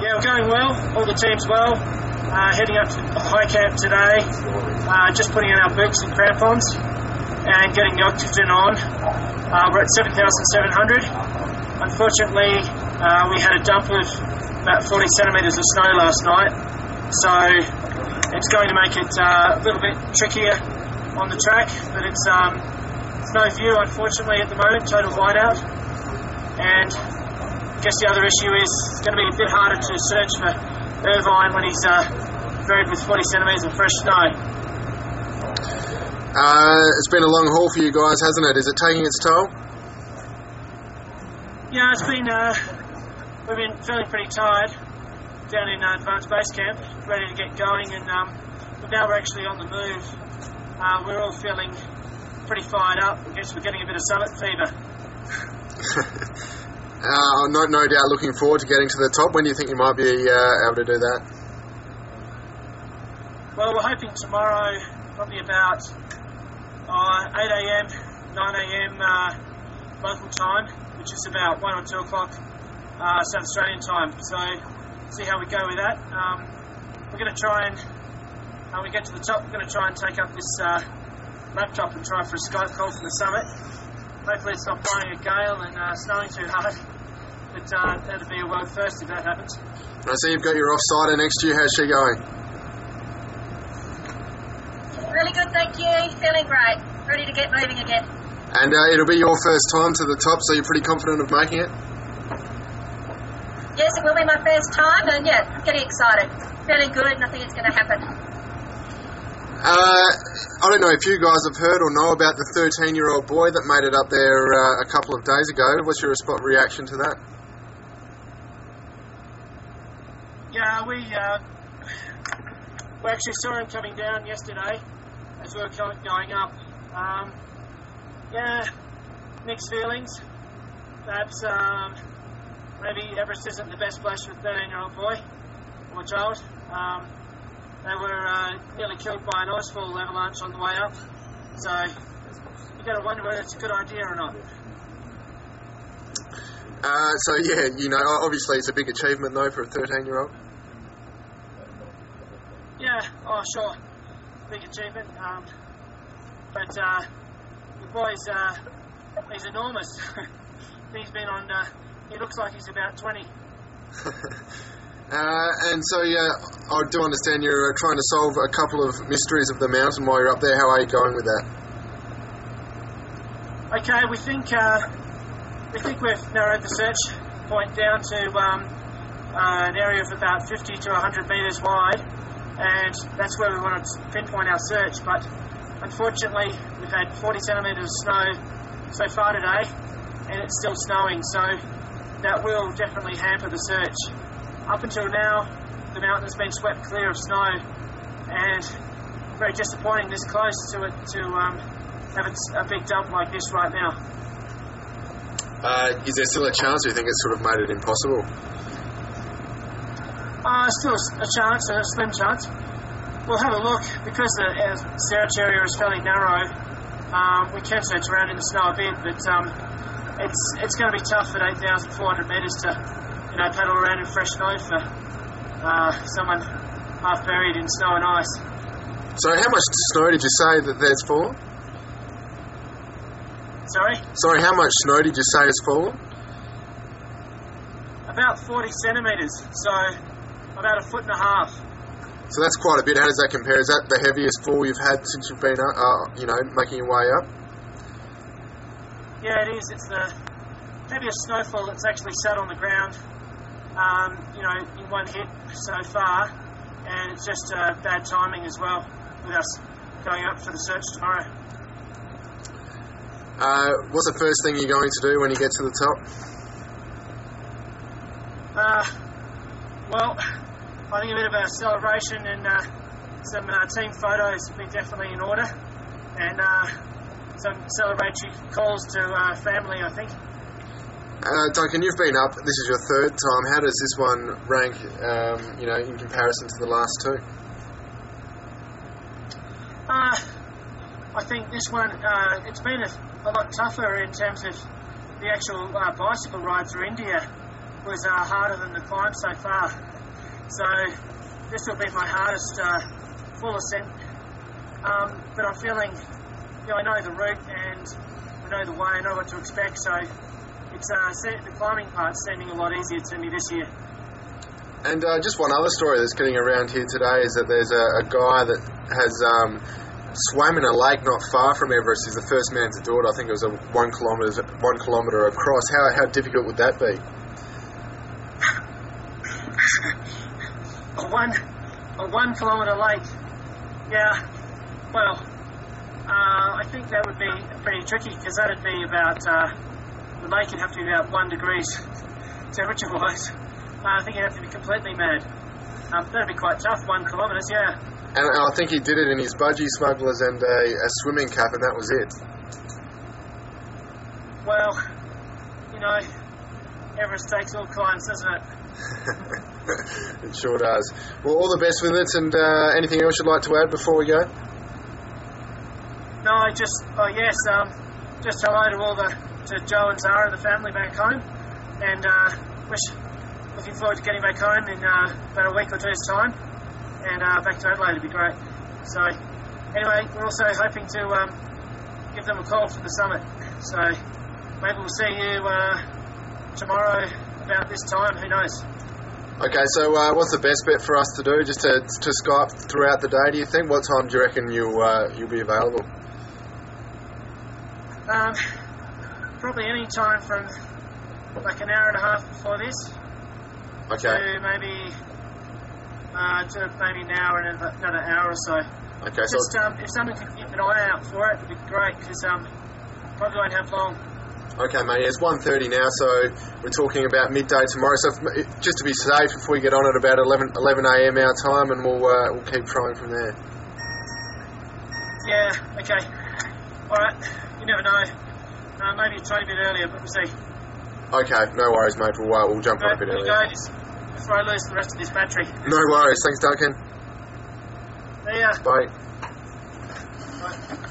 Yeah, we're going well. All the team's well. Heading up to high camp today. Just putting in our boots and crampons and getting the oxygen on. We're at 7,700. Unfortunately, we had a dump of about 40 centimetres of snow last night, so it's going to make it a little bit trickier on the track, but it's no view, unfortunately, at the moment, total whiteout. And I guess the other issue is it's going to be a bit harder to search for Irvine when he's buried with 40 centimetres of fresh snow. It's been a long haul for you guys, hasn't it? Is it taking its toll? Yeah, it's been. We've been feeling pretty tired down in Advanced Base Camp, ready to get going, and but now we're actually on the move. We're all feeling pretty fired up. I guess we're getting a bit of summit fever. No doubt looking forward to getting to the top. When do you think you might be able to do that? Well, we're hoping tomorrow, probably about 8 a.m, 9 a.m. Local time, which is about 1 or 2 o'clock South Australian time. So, see how we go with that. We're going to try and, when we get to the top, we're going to try and take up this laptop and try for a Skype call from the summit. Hopefully it's not blowing a gale and snowing too hard. But that'd be a world first if that happens. I see you've got your off-sider next to you. How's she going? Really good, thank you. Feeling great. Ready to get moving again. And it'll be your first time to the top, so you're pretty confident of making it? Yes, it will be my first time, and yeah, getting excited. Feeling good, nothing is going to happen. I don't know if you guys have heard or know about the 13-year-old boy that made it up there a couple of days ago. What's your reaction to that? Yeah, we actually saw him coming down yesterday as we were going up. Yeah, mixed feelings. Perhaps maybe Everest isn't the best place for a 13-year-old boy or child. They were nearly killed by an icefall avalanche on the way up. So you've got to wonder whether it's a good idea or not. So yeah, you know, obviously it's a big achievement though for a 13-year-old. Yeah, oh sure, big achievement. But the boy's he's enormous. He's been on. He looks like he's about 20. And so, yeah, I do understand you're trying to solve a couple of mysteries of the mountain while you're up there. How are you going with that? Okay, we think we've narrowed the search point down to an area of about 50 to 100 metres wide, and that's where we want to pinpoint our search. But unfortunately, we've had 40 centimetres of snow so far today, and it's still snowing, so that will definitely hamper the search. Up until now, the mountain has been swept clear of snow, and very disappointing this close to it to have a big dump like this right now. Is there still a chance, or do you think it's sort of made it impossible? Still a chance, a slim chance. We'll have a look. Because the search area is fairly narrow, we can search around in the snow a bit, but it's going to be tough at 8,400 metres to paddle around in fresh snow for someone half buried in snow and ice. So how much snow did you say that there's fallen? Sorry, how much snow did you say has fallen? About 40 centimetres, so about 1.5 feet. So that's quite a bit. How does that compare? Is that the heaviest fall you've had since you've been, making your way up? Yeah, it is. It's the heaviest snowfall that's actually sat on the ground, in one hit so far, and it's just bad timing as well with us going up for the search tomorrow. What's the first thing you're going to do when you get to the top? Well, I think a bit of a celebration and some team photos would be definitely in order, and some celebratory calls to family, I think. Duncan, you've been up. This is your third time. How does this one rank, in comparison to the last two? I think this one, it's been a lot tougher in terms of the actual bicycle ride through India. was harder than the climb so far. So this will be my hardest full ascent. But I'm feeling, I know the route and I know the way, I know what to expect, so it's the climbing part's seeming a lot easier to me this year. And just one other story that's getting around here today is that there's a guy that has swam in a lake not far from Everest. He's the first man to do it. I think it was a 1 kilometre across. How difficult would that be? A 1 kilometre lake. Yeah. Well, I think that would be pretty tricky because that'd be about the lake would have to be about 1 degree temperature-wise. I think you'd have to be completely mad. That'd be quite tough. 1 kilometre, yeah. And I think he did it in his budgie smugglers and a swimming cap, and that was it. Well, Everest takes all kinds, doesn't it? It sure does. Well, all the best with it, and anything else you'd like to add before we go? No, just hello to Joe and Zara and the family back home, and looking forward to getting back home in about a week or two's time, and back to Adelaide would be great. So, anyway, we're also hoping to give them a call from the summit. So, maybe we'll see you tomorrow about this time. Who knows? Okay, so what's the best bet for us to do? Just to Skype throughout the day, do you think? What time do you reckon you'll be available? Probably any time from like an hour and a half before this. Okay. To maybe an hour and another hour or so. Okay, just if someone could keep an eye out for it, it'd be great because probably won't have long. Okay, mate. It's 1:30 now, so we're talking about midday tomorrow. So just to be safe, if we get on at about 11 a.m. our time, and we'll keep trying from there. Yeah. Okay. All right. You never know. Maybe a tiny bit earlier, but we'll see. Okay. No worries, mate. We'll jump on a bit earlier. Go before I lose the rest of this battery. No worries. Thanks, Duncan. See ya. Bye. Bye.